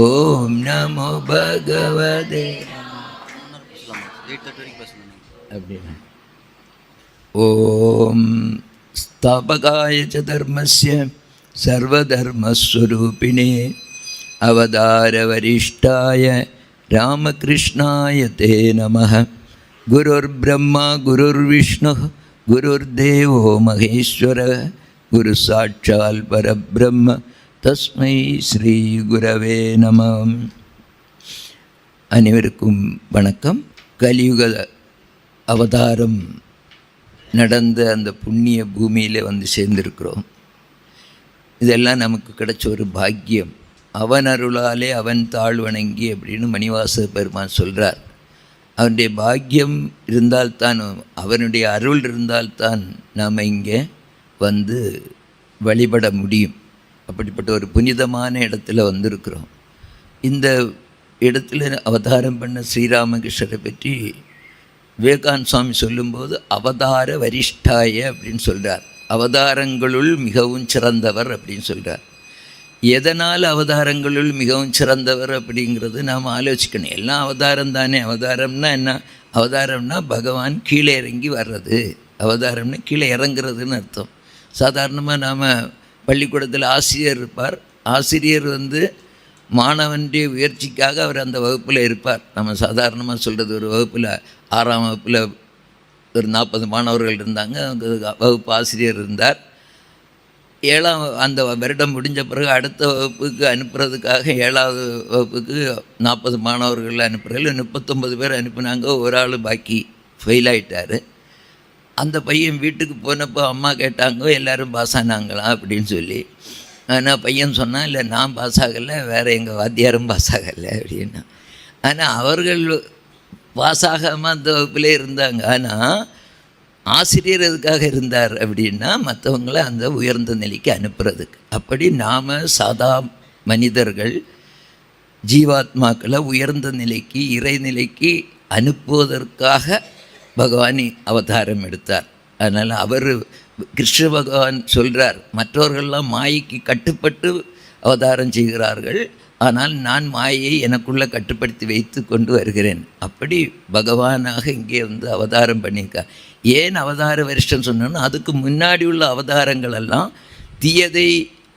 ஓம் நமோ பகவதே அப்படின்னா ஓம் ஸ்தாபகாய ச தர்மஸ்ய சர்வதர்மஸ்வரூபிணே அவதார வரிஷ்டாய ராமகிருஷ்ணாய தே நமः. குருர் பிரம்மா குருர் விஷ்ணு குருர்தேவோ மகேஸ்வரः குரு சாட்சால் பரபிரம்ம தஸ்மை ஸ்ரீ குரவே நமः. அனைவருக்கும் வணக்கம். கலியுக அவதாரம் நடந்த அந்த புண்ணிய பூமியில் வந்து சேர்ந்திருக்கிறோம். இதெல்லாம் நமக்கு கிடைச்ச ஒரு பாக்கியம். அவன் அருளாலே அவன் தாழ் வணங்கி அப்படின்னு மணிவாச பெருமான் சொல்கிறார். அவனுடைய பாக்கியம் இருந்தால்தான், அவனுடைய அருள் இருந்தால்தான் நாம் இங்கே வந்து வழிபட முடியும். அப்படிப்பட்ட ஒரு புனிதமான இடத்துல வந்திருக்கிறோம். இந்த இடத்துல அவதாரம் பண்ண ஸ்ரீராமகிருஷ்ணரை பற்றி விவேகானந்த சுவாமி சொல்லும்போது அவதார வரிஷ்டாய அப்படின்னு சொல்கிறார். அவதாரங்களுள் மிகவும் சிறந்தவர் அப்படின்னு சொல்கிறார். எதனால் அவதாரங்களுள் மிகவும் சிறந்தவர் அப்படிங்கிறது நாம் ஆலோசிக்கணும். எல்லாம் அவதாரம் தானே. அவதாரம்னா என்ன? அவதாரம்னா பகவான் கீழே இறங்கி வர்றது. அவதாரம்னா கீழே இறங்குறதுன்னு அர்த்தம். சாதாரணமாக நாம் பள்ளிக்கூடத்தில் ஆசிரியர் இருப்பார். ஆசிரியர் வந்து மாணவனுடைய உயர்ச்சிக்காக அவர் அந்த வகுப்பில் இருப்பார். நம்ம சாதாரணமாக சொல்கிறது, ஒரு வகுப்பில் 6ஆம் வகுப்பில் ஒரு 40 மாணவர்கள் இருந்தாங்க. வகுப்பு ஆசிரியர் இருந்தார். 7ஆம் அந்த வருடம் முடிஞ்ச பிறகு அடுத்த வகுப்புக்கு அனுப்புறதுக்காக 7ஆவது வகுப்புக்கு 40 மாணவர்கள் அனுப்புறதில் 39 பேர் அனுப்புனாங்க. ஒரு ஆள் பாக்கி ஃபெயில் ஆகிட்டார். அந்த பையன் வீட்டுக்கு போனப்போ அம்மா கேட்டாங்க, எல்லோரும் பாஸ் ஆனாங்களா அப்படின்னு சொல்லி. ஆனால் பையன் சொன்னான், இல்லை நான் பாஸ் ஆகலை, வேறு எங்கள் வாத்தியாரும் பாஸ் ஆகலை அப்படின்னா. ஆனால் அவர்கள் பாஸ் ஆகாமல் அந்த வகுப்பிலே இருந்தாங்க. ஆனால் ஆசிரியர் எதுக்காக இருந்தார் அப்படின்னா மற்றவங்கள அந்த உயர்ந்த நிலைக்கு அனுப்புறதுக்கு. அப்படி நாம் சாதா மனிதர்கள் ஜீவாத்மாக்களை உயர்ந்த நிலைக்கு, இறைநிலைக்கு அனுப்புவதற்காக பகவான் அவதாரம் எடுத்தார். அதனால் அவர் கிருஷ்ண பகவான் சொல்கிறார், மற்றவர்கள்லாம் மாயைக்கு கட்டுப்பட்டு அவதாரம் செய்கிறார்கள், ஆனால் நான் மாயை எனக்குள்ளே கட்டுப்படுத்தி வைத்து கொண்டு வருகிறேன். அப்படி பகவானாக இங்கே வந்து அவதாரம் பண்ணியிருக்கார். ஏன் அவதார வருஷம் சொன்னோன்னா, அதுக்கு முன்னாடி உள்ள அவதாரங்கள் எல்லாம் தீயதை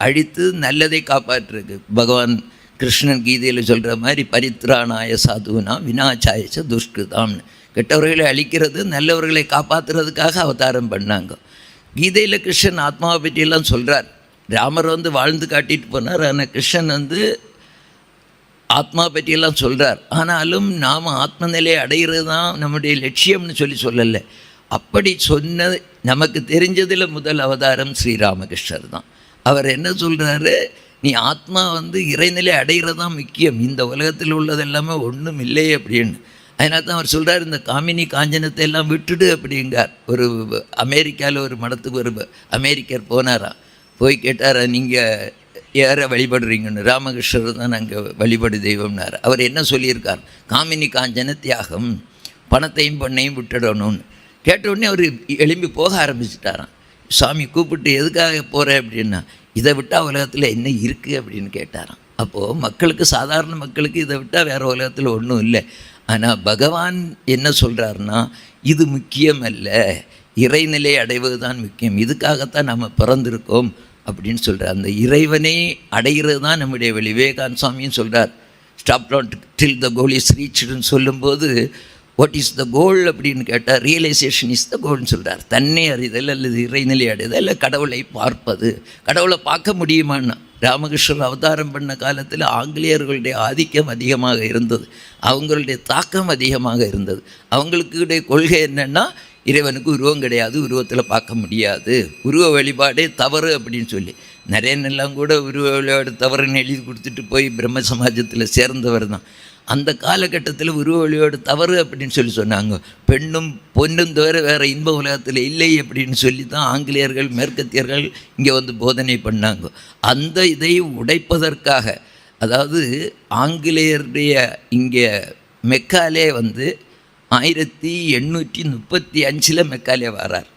அழித்து நல்லதை காப்பாற்றுருக்கு. பகவான் கிருஷ்ணன் கீதையில் சொல்கிற மாதிரி பரித்ராணாய சாதுனா வினாச்சாயச்ச துஷ்கிருதாம்னு, கெட்டவர்களை அழிக்கிறது நல்லவர்களை காப்பாற்றுறதுக்காக அவதாரம் பண்ணாங்க. கீதையில் கிருஷ்ணன் ஆத்மாவை பற்றியெல்லாம் சொல்கிறார். ராமர் வந்து வாழ்ந்து காட்டிட்டு போனார். ஆனால் கிருஷ்ணன் வந்து ஆத்மா பற்றியெல்லாம் சொல்கிறார். ஆனாலும் நாம் ஆத்ம நிலையை அடைகிறது தான் நம்முடைய லட்சியம்னு சொல்லலை. அப்படி சொன்ன நமக்கு தெரிஞ்சதில் முதல் அவதாரம் ஸ்ரீராமகிருஷ்ணர் தான். அவர் என்ன சொல்கிறாரு, நீ ஆத்மா வந்து இறைநிலை அடைகிறது தான் முக்கியம், இந்த உலகத்தில் உள்ளது எல்லாமே ஒன்றும் இல்லை அப்படின்னு. அதனால தான் அவர் சொல்கிறார், இந்த காமினி காஞ்சனத்தை எல்லாம் விட்டுடு அப்படிங்கார். ஒரு அமெரிக்காவில் ஒரு மடத்துக்கு ஒரு அமெரிக்கர் போனாராம். போய் கேட்டார், நீங்கள் யாரை வழிபடுறீங்கன்னு. ராமகிருஷ்ணர் தான் நாங்கள் வழிபடு தெய்வம்னார். அவர் என்ன சொல்லியிருக்கார், காமினி காஞ்சன தியாகம், பணத்தையும் பொண்ணையும் விட்டுடணும்னு. கேட்டவுடனே அவர் எழும்பி போக ஆரம்பிச்சிட்டாராம். சாமி கூப்பிட்டு, எதுக்காக போகிறேன் அப்படின்னா, இதை விட்டால் உலகத்தில் என்ன இருக்குது அப்படின்னு கேட்டாராம். அப்போது மக்களுக்கு, சாதாரண மக்களுக்கு இதை விட்டால் வேறு உலகத்தில் ஒன்றும் இல்லை. ஆனால் பகவான் என்ன சொல்கிறாருன்னா, இது முக்கியம் அல்ல, இறைநிலை அடைவது தான் முக்கியம், இதுக்காகத்தான் நம்ம பிறந்திருக்கோம் அப்படின்னு சொல்கிறார். அந்த இறைவனை அடைகிறது தான் நம்முடைய வழி. விவேகானந்த சுவாமியும் சொல்கிறார், stop not till the goal is ரீச்டுன்னு சொல்லும்போது, வாட் இஸ் த கோல் அப்படின்னு கேட்டால், ரியலைசேஷன் இஸ் த கோல்னு சொல்கிறார். தன்னை அறிதல் அல்லது இறைநிலை அடைதல் அல்ல கடவுளை பார்ப்பது. கடவுளை பார்க்க முடியுமான்னா, ராமகிருஷ்ணர் அவதாரம் பண்ண காலத்தில் ஆங்கிலேயர்களுடைய ஆதிக்கம் அதிகமாக இருந்தது, அவங்களுடைய தாக்கம் அதிகமாக இருந்தது. அவங்களுக்குடைய கொள்கை என்னென்னா, இறைவனுக்கு உருவம் கிடையாது, உருவத்தில் பார்க்க முடியாது, உருவ வழிபாடே தவறு அப்படின்னு சொல்லி. நிறையனெல்லாம் கூட உருவ வழிபாடு தவறுன்னு எழுதி கொடுத்துட்டு போய் பிரம்ம சமாஜத்தில் சேர்ந்தவர் தான். அந்த காலகட்டத்தில் உருவ வழிபாடு தவறு அப்படின்னு சொல்லி சொன்னாங்க. பெண்ணும் பொண்ணும் தவிர வேறு இன்ப உலகத்தில் இல்லை அப்படின்னு சொல்லி தான் ஆங்கிலேயர்கள் மேற்கத்தியர்கள் இங்கே வந்து போதனை பண்ணாங்க. அந்த இதை உடைப்பதற்காக, அதாவது ஆங்கிலேயருடைய இங்கே மெக்காலே வந்து 1835 மெக்காலே வரார்.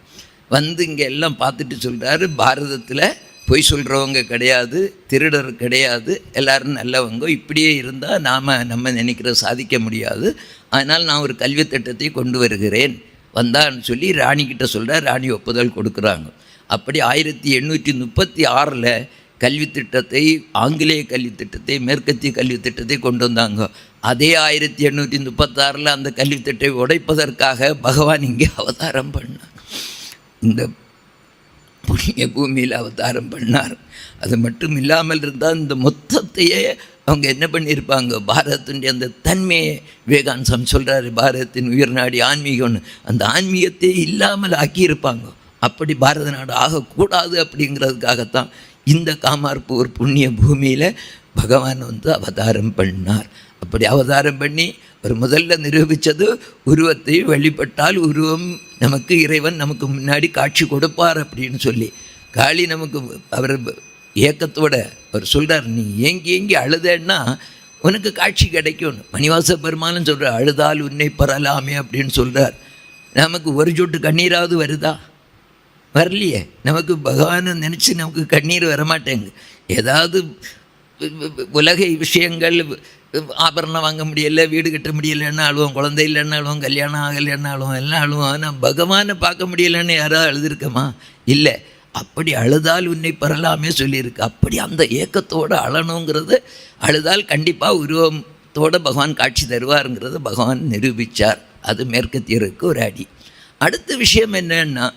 வந்து இங்கே எல்லாம் பார்த்துட்டு சொல்கிறாரு, பாரதத்தில் பொய் சொல்கிறவங்க கிடையாது, திருடர் கிடையாது, எல்லோரும் நல்லவங்க. இப்படியே இருந்தால் நம்ம நினைக்கிற சாதிக்க முடியாது. அதனால் நான் ஒரு கல்வி திட்டத்தை கொண்டு வருகிறேன் வந்தான்னு சொல்லி ராணிக்கிட்ட சொல்கிறார். ராணி ஒப்புதல் கொடுக்குறாங்க. அப்படி 1836 கல்வி திட்டத்தை, ஆங்கிலேய கல்வி திட்டத்தை, மேற்கத்திய கல்வி திட்டத்தை கொண்டு வந்தாங்க. அதே 1836 அந்த கல்வி திட்டத்தை உடைப்பதற்காக பகவான் இங்கே அவதாரம் பண்ணார். இந்த புண்ணிய பூமியில் அவதாரம் பண்ணார். அது மட்டும் இல்லாமல் இருந்தால் இந்த மொத்தத்தையே அவங்க என்ன பண்ணியிருப்பாங்க, பாரதத்தினுடைய அந்த தன்மையை விவேகானந்தம் சொல்கிறாரு, பாரதத்தின் உயிர்நாடி ஆன்மீகம்னு. அந்த ஆன்மீகத்தை இல்லாமல் ஆக்கியிருப்பாங்க. அப்படி பாரத நாடு ஆகக்கூடாது அப்படிங்கிறதுக்காகத்தான் இந்த காமார்பூர் புண்ணிய பூமியில் பகவான் அவதாரம் பண்ணார். அப்படி அவதாரம் பண்ணி ஒரு முதல்ல நிரூபித்தது, உருவத்தை வழிபட்டால் உருவம் நமக்கு, இறைவன் நமக்கு முன்னாடி காட்சி கொடுப்பார் அப்படின்னு சொல்லி. காளி நமக்கு அவர் ஏக்கத்தோட அவர் சொல்கிறார், நீ ஏங்கி அழுதேன்னா உனக்கு காட்சி கிடைக்கும். மணிவாச பெருமானும் சொல்கிறார், அழுதால் உன்னை பெறலாமே அப்படின்னு சொல்கிறார். நமக்கு ஒரு சொட்டு கண்ணீராவது வருதா? வரலையே. நமக்கு பகவானை நினச்சி நமக்கு கண்ணீர் வரமாட்டேங்க. ஏதாவது உலக விஷயங்கள், ஆபரணம் வாங்க முடியலை, வீடு கட்ட முடியலைன்னா அழுவோம், குழந்தை இல்லைன்னா அழுவோம், கல்யாணம் ஆகலைன்னா அழுவோம், எல்லாம் அழுவோம். ஆனால் பகவானை பார்க்க முடியலைன்னு யாராவது அழுதுருக்கமா? இல்லை. அப்படி அழுதால் உன்னை பெறலாமே சொல்லியிருக்கு. அப்படி அந்த ஏக்கத்தோடு அழணுங்கிறது, அழுதால் கண்டிப்பாக உருவத்தோடு பகவான் காட்சி தருவாருங்கிறத பகவான் நிரூபித்தார். அது மேற்கத்தியருக்கு ஒரு அடி. அடுத்த விஷயம் என்னன்னா,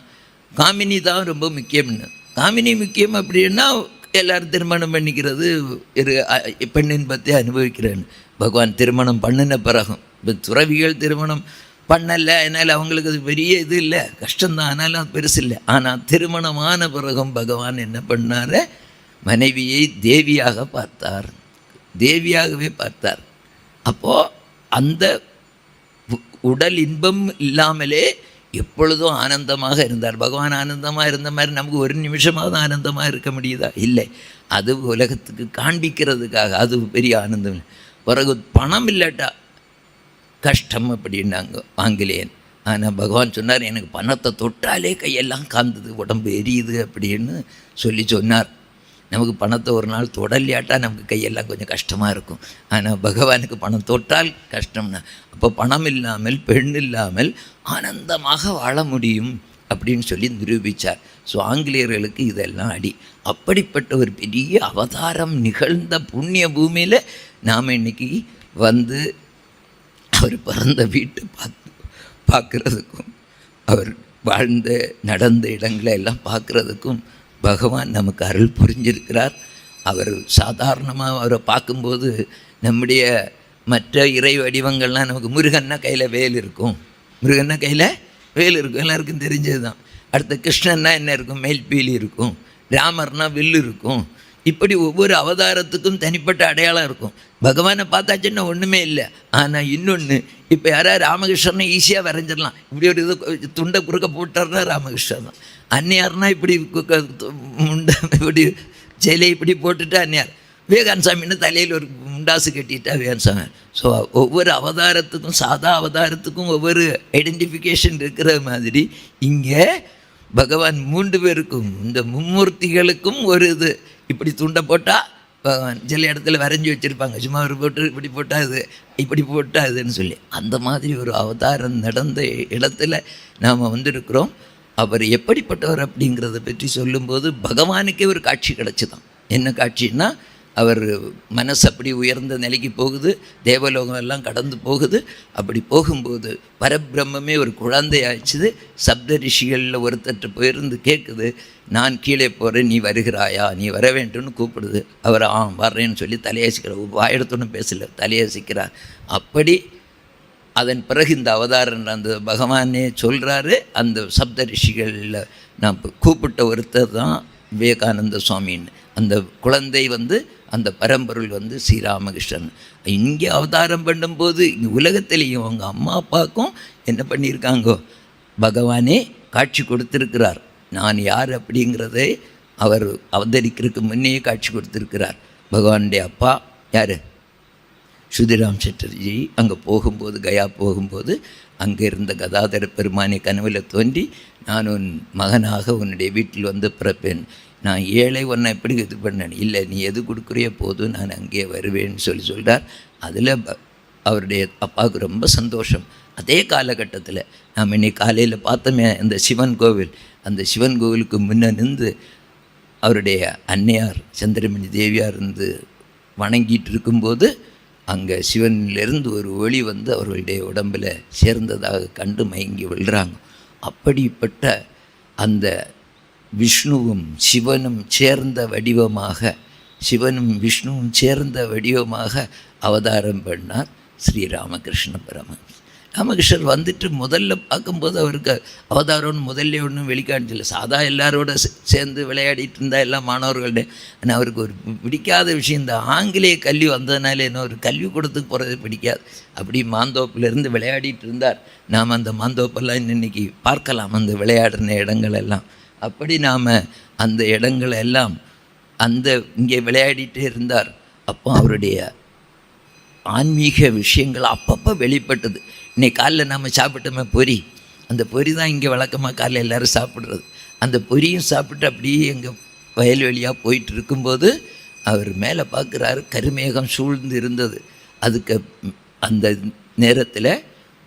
காமினி தான் ரொம்ப முக்கியம்னு. காமினி முக்கியம் அப்படின்னா எல்லோரும் திருமணம் பண்ணிக்கிறது, பெண்ணின் பற்றி அனுபவிக்கிறேன்னு. பகவான் திருமணம் பண்ணின பிறகும் இப்போ துறவிகள் திருமணம் பண்ணலை, அதனால் அவங்களுக்கு அது பெரிய இது இல்லை, கஷ்டம்தான், ஆனாலும் அது பெருசு இல்லை. ஆனால் திருமணமான பிறகும் பகவான் என்ன பண்ணார், மனைவியை தேவியாக பார்த்தார், தேவியாகவே பார்த்தார். அப்போது அந்த உடல் இன்பம் இல்லாமலே எப்பொழுதும் ஆனந்தமாக இருந்தார். பகவான் ஆனந்தமாக இருந்த மாதிரி நமக்கு ஒரு நிமிஷமாவது ஆனந்தமாக இருக்க முடியுதா? இல்லை. அது உலகத்துக்கு காண்பிக்கிறதுக்காக, அது பெரிய ஆனந்தம் இல்லை. பிறகு பணம் இல்லாட்டா கஷ்டம் அப்படின்னாங்க ஆங்கிலேயன். ஆனால் பகவான் சொன்னார், எனக்கு பணத்தை தொட்டாலே கையெல்லாம் காந்தது, உடம்பு எரியுது அப்படின்னு சொன்னார். நமக்கு பணத்தை ஒரு நாள் தொடலையாட்டா நமக்கு கையெல்லாம் கொஞ்சம் கஷ்டமாக இருக்கும். ஆனால் பகவானுக்கு பணம் தொட்டால் கஷ்டம்னா, அப்போ பணம் இல்லாமல், பெண் இல்லாமல் ஆனந்தமாக வாழ முடியும் அப்படின்னு சொல்லி நிரூபித்தார். ஸோ ஆங்கிலேயர்களுக்கு இதெல்லாம் அடி. அப்படிப்பட்ட ஒரு பெரிய அவதாரம் நிகழ்ந்த புண்ணிய பூமியில் நாம் இன்றைக்கி அவர் பிறந்த வீட்டை பார்க்குறதுக்கும், அவர் வாழ்ந்த நடந்த இடங்களை எல்லாம் பார்க்குறதுக்கும் பகவான் நமக்கு அருள் புரிஞ்சிருக்கிறார். அவர் சாதாரணமாக அவரை பார்க்கும்போது நம்முடைய மற்ற இறை வடிவங்கள்லாம் நமக்கு, முருகன்னா கையில் வேல் இருக்கும், முருகன்னா கையில் வேல் இருக்கும், எல்லாருக்கும் தெரிஞ்சது தான். அடுத்த கிருஷ்ணன்னா என்ன இருக்கும், மேல்பீலி இருக்கும், ராமர்னா வில்லு இருக்கும். இப்படி ஒவ்வொரு அவதாரத்துக்கும் தனிப்பட்ட அடையாளம் இருக்கும். பகவானை பார்த்தாச்சுன்னா ஒன்றுமே இல்லை. ஆனால் இன்னொன்று, இப்போ யாராவது ராமகிருஷ்ணனை ஈஸியாக வரைஞ்சிடலாம். இப்படி ஒரு இது துண்டை குறுக்க போட்டார்னா ராமகிருஷ்ணன் தான். அன்னையார்னா இப்படி முண்டை இப்படி ஜெயிலை இப்படி போட்டுட்டா அன்னையார். விவேகானந்த சாமின்னு தலையில் ஒரு முண்டாசு கட்டிட்டா விவேகானந்த சாமி. ஸோ ஒவ்வொரு அவதாரத்துக்கும், சாதா அவதாரத்துக்கும் ஒவ்வொரு ஐடென்டிஃபிகேஷன் இருக்கிற மாதிரி இங்கே பகவான் 3 பேருக்கும், இந்த மும்மூர்த்திகளுக்கும் ஒரு இது. இப்படி துண்டை போட்டால் பகவான் சில இடத்துல வரைஞ்சி வச்சுருப்பாங்க, சும்மா ஒரு போட்டு இப்படி போட்டால் இது, இப்படி போட்டால் இதுன்னு சொல்லி. அந்த மாதிரி ஒரு அவதாரம் நடந்த இடத்துல நாம் வந்திருக்கிறோம். அவர் எப்படிப்பட்டவர் அப்படிங்கிறத பற்றி சொல்லும்போது பகவானுக்கே ஒரு காட்சி கிடச்சிதான். என்ன காட்சின்னா, அவர் மனசு அப்படி உயர்ந்த நிலைக்கு போகுது, தேவலோகம் எல்லாம் கடந்து போகுது. அப்படி போகும்போது பரபிரம்மே ஒரு குழந்தை ஆயிடுச்சுது. சப்த ரிஷிகளில் ஒருத்தட்டு போயிருந்து கேட்குது, நான் கீழே போகிறேன், நீ வருகிறாயா, நீ வர வேண்டும்னு கூப்பிடுது. அவர் வர்றேன்னு சொல்லி தலையசிக்கிறார். வாயெடுத்தோன்னு பேசல, தலையசிக்கிறார். அப்படி அதன் பிறகு இந்த அவதாரம் அந்த பகவானே சொல்கிறாரு, அந்த சப்த ரிஷிகளில் நான் கூப்பிட்ட ஒருத்தர் தான் விவேகானந்த சுவாமின்னு. அந்த குழந்தை அந்த பரம்பொருள் ஸ்ரீராமகிருஷ்ணன். இங்கே அவதாரம் பண்ணும்போது இங்கே உலகத்திலேயும் அவங்க அம்மா அப்பாவுக்கும் என்ன பண்ணியிருக்காங்கோ, பகவானே காட்சி கொடுத்துருக்கிறார். நான் யார் அப்படிங்கிறதை அவர் அவதரிக்கிறதுக்கு முன்னே காட்சி கொடுத்துருக்கிறார். பகவானுடைய அப்பா யார்? சுதிராம் செட்டர்ஜி அங்கே போகும்போது, கயா போகும்போது அங்கே இருந்த கதாதர பெருமானை கனவில் தோன்றி, நான் உன் மகனாக உன்னுடைய வீட்டில் வந்து பிறப்பேன், நான் ஏழை உன்னை எப்படி இது பண்ணேன், இல்லை நீ எது கொடுக்குறிய போதும் நான் அங்கே வருவேன்னு சொல்கிறார். அதில் அவருடைய அப்பாவுக்கு ரொம்ப சந்தோஷம். அதே காலகட்டத்தில் நாம் இன்னைக்கு காலையில் பார்த்தோமே அந்த சிவன் கோவில், அந்த சிவன் கோவிலுக்கு முன்னே நின்று அவருடைய அன்னையார் சந்திரமணி தேவியார் இருந்து வணங்கிட்டு இருக்கும்போது அங்கே சிவனிலிருந்து ஒரு ஒளி வந்து அவர்களுடைய உடம்பில் சேர்ந்ததாக கண்டு மயங்கி விழுறாங்க. அப்படிப்பட்ட அந்த விஷ்ணுவும் சிவனும் சேர்ந்த வடிவமாக, சிவனும் விஷ்ணுவும் சேர்ந்த வடிவமாக அவதாரம் பண்ணார் ஸ்ரீராமகிருஷ்ண பரமஹம்சர். ராமகிருஷ்ணர் வந்துட்டு முதல்ல பார்க்கும்போது அவருக்கு அவதாரம்னு முதல்ல ஒன்றும் வெளிக்காணிச்சில்லை. சாதா எல்லாரோட சேர்ந்து விளையாடிட்டு இருந்தால் எல்லாம் மாணவர்கள்ட. ஆனால் அவருக்கு ஒரு பிடிக்காத விஷயம், இந்த ஆங்கிலேய கல்வி வந்ததுனால என்ன ஒரு கல்வி கூடத்துக்கு போகிறது பிடிக்காது. அப்படி மாந்தோப்பிலேருந்து விளையாடிட்டு இருந்தார். நாம் அந்த மாந்தோப்பெல்லாம் இன்றைக்கி பார்க்கலாம், அந்த விளையாடின இடங்கள் எல்லாம். அப்படி நாம் அந்த இடங்களை எல்லாம் அந்த இங்கே விளையாடிட்டே இருந்தார். அப்போ அவருடைய ஆன்மீக விஷயங்கள் அப்பப்போ வெளிப்பட்டது. இன்றைக்கி காலைல நம்ம சாப்பிட்டோமே பொரி, அந்த பொரி தான் இங்கே வழக்கமாக காலைல எல்லோரும் சாப்பிட்றது. அந்த பொரியும் சாப்பிட்டு அப்படியே எங்கள் வயல்வெளியாக போயிட்டு இருக்கும்போது அவர் மேலே பார்க்குறாரு, கருமேகம் சூழ்ந்து இருந்தது. அதுக்கு அந்த நேரத்தில்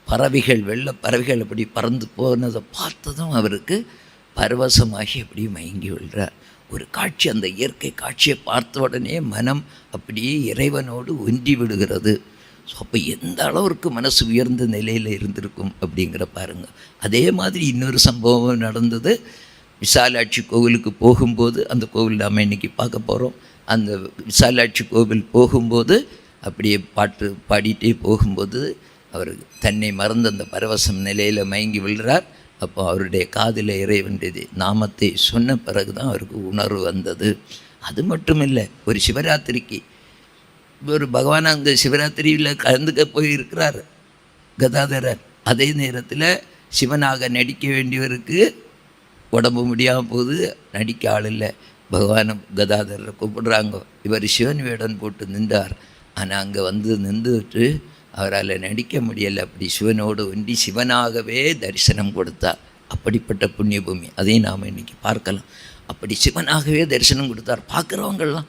பறவைகள், வெள்ளை பறவைகள் அப்படி பறந்து போனதை பார்த்ததும் அவருக்கு பரவசமாகி அப்படியே மயங்கி விழுறார். ஒரு காட்சி, அந்த இயற்கை காட்சியை பார்த்த உடனே மனம் அப்படியே இறைவனோடு ஒன்றி விடுகிறது. ஸோ அப்போ எந்த அளவிற்கு மனசு உயர்ந்த நிலையில் இருந்திருக்கும் அப்படிங்கிற பாருங்கள். அதே மாதிரி இன்னொரு சம்பவம் நடந்தது. விசாலாட்சி கோவிலுக்கு போகும்போது, அந்த கோவில் நாம் இன்றைக்கி பார்க்க போகிறோம். அந்த விசாலாட்சி கோவில் போகும்போது அப்படியே பாட்டு பாடிட்டே போகும்போது அவர் தன்னை மறந்த அந்த பரவசம் நிலையில் மயங்கி விழுறார். அப்போ அவருடைய காதில் இறைவனுடைய நாமத்தை சொன்ன பிறகு தான் அவருக்கு உணர்வு வந்தது. அது மட்டும் இல்லை, ஒரு சிவராத்திரிக்கு ஒரு பகவான் அங்கே சிவராத்திரியில் கலந்துக்க போயிருக்கிறார் கதாதரர். அதே நேரத்தில் சிவனாக நடிக்க வேண்டியவருக்கு உடம்பு முடியாமல் போது, நடிக்க ஆள் இல்லை. பகவான் கதாதரரை கூப்பிடுறாங்க. இவர் சிவன் வேடம் போட்டு நின்றார். ஆனால் அங்கே வந்து நின்றுட்டு அவரால் நடிக்க முடியலை. அப்படி சிவனோடு ஒன்றி சிவனாகவே தரிசனம் கொடுத்தார். அப்படிப்பட்ட புண்ணிய பூமி, அதையும் நாம் இன்றைக்கி பார்க்கலாம். அப்படி சிவனாகவே தரிசனம் கொடுத்தார். பார்க்குறவங்கெல்லாம்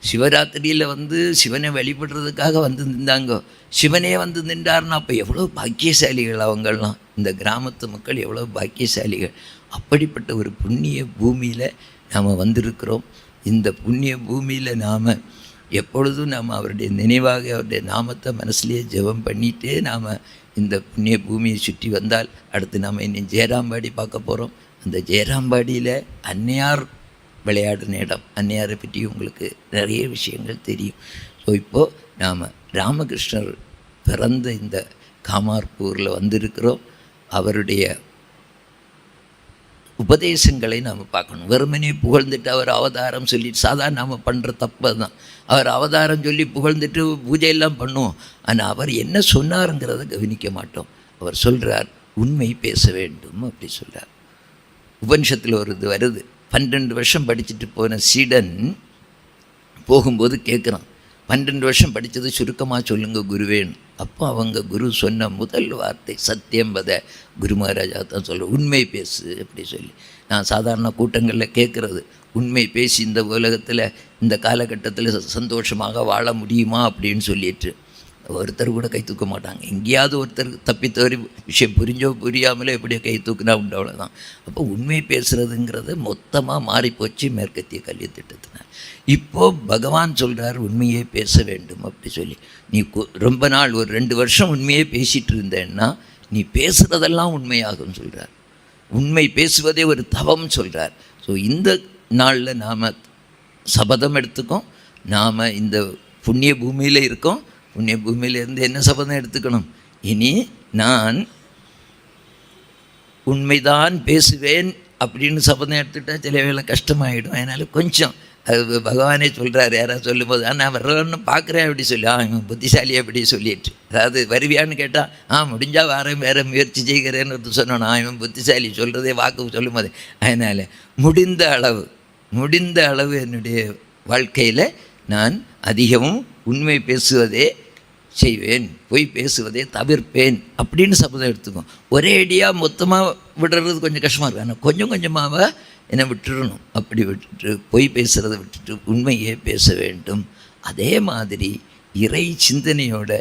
சிவராத்திரியில் வந்து சிவனை வழிபடுறதுக்காக வந்து நின்றாங்க. சிவனே வந்து நின்றார்னா அப்போ எவ்வளோ பாக்கியசாலிகள் அவங்கெல்லாம். இந்த கிராமத்து மக்கள் எவ்வளோ பாக்கியசாலிகள். அப்படிப்பட்ட ஒரு புண்ணிய பூமியில் நாம் வந்திருக்கிறோம். இந்த புண்ணிய பூமியில் நாம் எப்பொழுதும் நாம் அவருடைய நினைவாக அவருடைய நாமத்தை மனசுலேயே ஜெபம் பண்ணிகிட்டே நாம் இந்த புண்ணிய பூமியை சுற்றி வந்தால், அடுத்து நாம் இன்னும் ஜெயராம்பாடி பார்க்க போகிறோம். அந்த ஜெயராம்பாடியில் அன்னையார் விளையாடின இடம். அன்னையாரை பற்றி உங்களுக்கு நிறைய விஷயங்கள் தெரியும். ஸோ இப்போது நாம் ராமகிருஷ்ணர் பிறந்த இந்த காமார்பூரில் வந்திருக்கிறோம். அவருடைய உபதேசங்களை நாம் பார்க்கணும். வெறுமனே புகழ்ந்துட்டு அவர் அவதாரம் சொல்லிட்டு சாதாரண நாம் பண்ணுற தப்பு தான். அவர் அவதாரம் சொல்லி புகழ்ந்துட்டு பூஜையெல்லாம் பண்ணுவோம். ஆனால் அவர் என்ன சொன்னாருங்கிறத கவனிக்க மாட்டோம். அவர் சொல்கிறார், உண்மை பேச வேண்டும் அப்படி சொல்கிறார். உபனிஷத்தில் ஒரு இது வருது. 12 வருஷம் படிச்சுட்டு போன சீடன் போகும்போது கேட்குறான், 12 வருஷம் படித்தது சுருக்கமாக சொல்லுங்கள் குருவேன்னு. அப்போ அவங்க குரு சொன்ன முதல் வார்த்தை சத்தியம்பத குரு மகாராஜா தான் சொல்ல, உண்மை பேசு அப்படி சொல்லி. நான் சாதாரண கூட்டங்களில் கேட்குறது, உண்மை பேசி இந்த உலகத்தில் இந்த காலகட்டத்தில் சந்தோஷமாக வாழ முடியுமா அப்படின்னு சொல்லிட்டு ஒருத்தர் கூட கை தூக்க மாட்டாங்க. எங்கேயாவது ஒருத்தர் தப்பி தவறி விஷயம் புரிஞ்சோ புரியாமலே எப்படியோ கை தூக்குனா உண்டு, அவ்வளோதான். அப்போ உண்மை பேசுகிறதுங்கிறது மொத்தமாக மாறிப்போச்சு மேற்கத்திய கல்வி திட்டத்தினார். இப்போது பகவான் சொல்கிறார், உண்மையே பேச வேண்டும் அப்படி சொல்லி. நீ ரொம்ப நாள் ஒரு 2 வருஷம் உண்மையே பேசிகிட்டு இருந்தேன்னா நீ பேசுகிறதெல்லாம் உண்மையாகும் சொல்கிறார். உண்மை பேசுவதே ஒரு தவம் சொல்கிறார். ஸோ இந்த நாளில் நாம் சபதம் எடுத்துக்கோம். நாம் இந்த புண்ணிய பூமியில் இருக்கோம். புண்ணிய பூமியிலேருந்து என்ன சபதம் எடுத்துக்கணும்? இனி நான் உண்மைதான் பேசுவேன் அப்படின்னு சபதம் எடுத்துக்கிட்டால் சில வேளை கஷ்டமாயிடும். அதனால் கொஞ்சம் அது பகவானே சொல்கிறார். யாராவது சொல்லும்போது நான் வரலன்னு பார்க்குறேன் அப்படி சொல்லி, இவன் புத்திசாலி அப்படி சொல்லிட்டு, அதாவது வருவியான்னு கேட்டால் முடிஞ்சால் வரேன், வேறு முயற்சி செய்கிறேன்னு ஒருத்தர் சொன்னோன்னா இவன் புத்திசாலி சொல்கிறதே வாக்கு சொல்லும் போது. அதனால் முடிந்த அளவு என்னுடைய வாழ்க்கையில் நான் அதிகமும் உண்மை பேசுவதே செய்வேன், பொய் பேசுவதை தவிர்ப்பேன் அப்படின்னு சபதம் எடுத்துக்கும். ஒரே அடியாக மொத்தமாக விடுறது கொஞ்சம் கஷ்டமாக இருக்கும். ஆனால் கொஞ்சம் கொஞ்சமாக என்னை விட்டுறணும். அப்படி விட்டுட்டு பொய் பேசுகிறத விட்டுட்டு உண்மையே பேச வேண்டும். அதே மாதிரி இறை சிந்தனையோட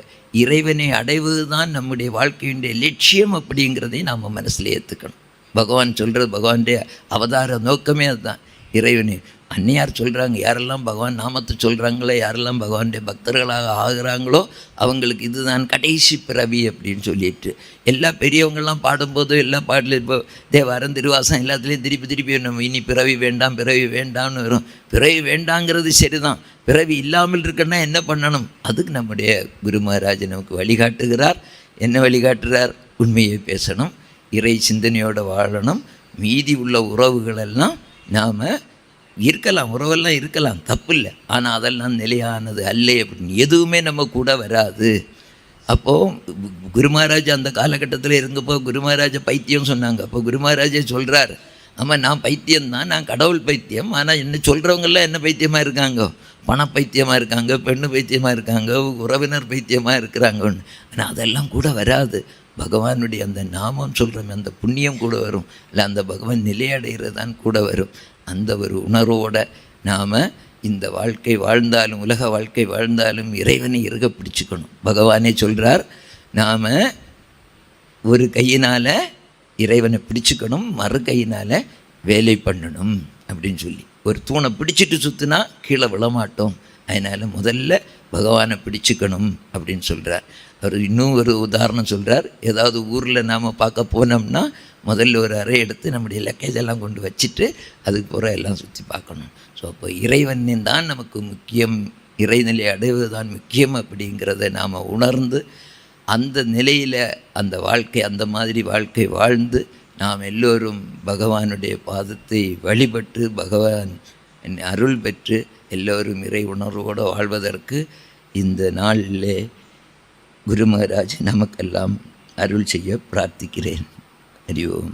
இறைவனை அடைவது தான் நம்முடைய வாழ்க்கையுடைய லட்சியம் அப்படிங்கிறதை நாம் மனசில் ஏற்றுக்கணும். பகவான் சொல்கிறது, பகவானுடைய அவதார நோக்கமே அதுதான். இறைவனை அன்னையார் சொல்கிறாங்க, யாரெல்லாம் பகவான் நாமத்தை சொல்கிறாங்களோ, யாரெல்லாம் பகவானுடைய பக்தர்களாக ஆகிறாங்களோ அவங்களுக்கு இதுதான் கடைசி பிறவி அப்படின்னு சொல்லிட்டு எல்லா பெரியவங்கள்லாம் பாடும்போதும் எல்லா பாடலும் இப்போ தேவாரம் திருவாசம் எல்லாத்துலேயும் திருப்பி நம்ம இனி பிறவி வேண்டாம் பிறவி வேண்டாம்னு வரும். பிறவி வேண்டாங்கிறது சரிதான். பிறவி இல்லாமல் இருக்குன்னா என்ன பண்ணணும்? அதுக்கு நம்முடைய குரு மகாராஜ் நமக்கு வழிகாட்டுகிறார். என்ன வழிகாட்டுகிறார்? உண்மையை பேசணும், இறை சிந்தனையோடு வாழணும். மீதி உள்ள உறவுகளெல்லாம் நாம் இருக்கலாம், உறவெல்லாம் இருக்கலாம், தப்பு இல்லை. ஆனால் அதெல்லாம் நிலையானது அல்ல அப்படின்னு எதுவுமே நம்ம கூட வராது. அப்போது குரு மகாராஜ் அந்த காலகட்டத்தில் இருந்தப்போ குரு மகாராஜை பைத்தியம் சொன்னாங்க. அப்போ குரு மகாராஜே சொல்கிறார், ஆமாம் நான் பைத்தியம்தான், நான் கடவுள் பைத்தியம். ஆனால் என்ன சொல்கிறவங்கெல்லாம் என்ன பைத்தியமாக இருக்காங்க? பண பைத்தியமாக இருக்காங்க, பெண்ணு பைத்தியமாக இருக்காங்க, உறவினர் பைத்தியமாக இருக்கிறாங்கன்னு. ஆனால் அதெல்லாம் கூட வராது. பகவானுடைய அந்த நாமம் சொல்கிறோம், அந்த புண்ணியம் கூட வரும். இல்லை அந்த பகவான் நிலையடைகிறது தான் கூட வரும். அந்த ஒரு உணர்வோடு நாம் இந்த வாழ்க்கை வாழ்ந்தாலும், உலக வாழ்க்கை வாழ்ந்தாலும் இறைவனை இறுக பிடிச்சிக்கணும். பகவானே சொல்கிறார், நாம் ஒரு கையினால் இறைவனை பிடிச்சிக்கணும், மறு கையினால் வேலை பண்ணணும் அப்படின்னு சொல்லி. ஒரு தூணை பிடிச்சிட்டு சுற்றினா கீழே விழமாட்டோம். அதனால் முதல்ல பகவானை பிடிச்சிக்கணும் அப்படின்னு சொல்கிறார். அவர் இன்னும் ஒரு உதாரணம் சொல்கிறார். ஏதாவது ஊரில் நாம் பார்க்க போனோம்னா முதல்ல ஒரு அறை எடுத்து நம்முடைய லக்கேஜெல்லாம் கொண்டு வச்சுட்டு அதுக்கு பிறகு எல்லாம் சுற்றி பார்க்கணும். ஸோ அப்போ இறைவனின் தான் நமக்கு முக்கியம், இறைநிலை அடைவது தான் முக்கியம் அப்படிங்கிறத நாம் உணர்ந்து அந்த நிலையில் அந்த வாழ்க்கை, அந்த மாதிரி வாழ்க்கை வாழ்ந்து நாம் எல்லோரும் பகவானுடைய பாதத்தை வழிபட்டு பகவான் அருள் பெற்று எல்லோரும் இறை உணர்வோடு வாழ்வதற்கு இந்த நாளிலே குரு மகாராஜ் நமக்கெல்லாம் அருள் செய்ய பிரார்த்திக்கிறேன். ஹரி ஓம்.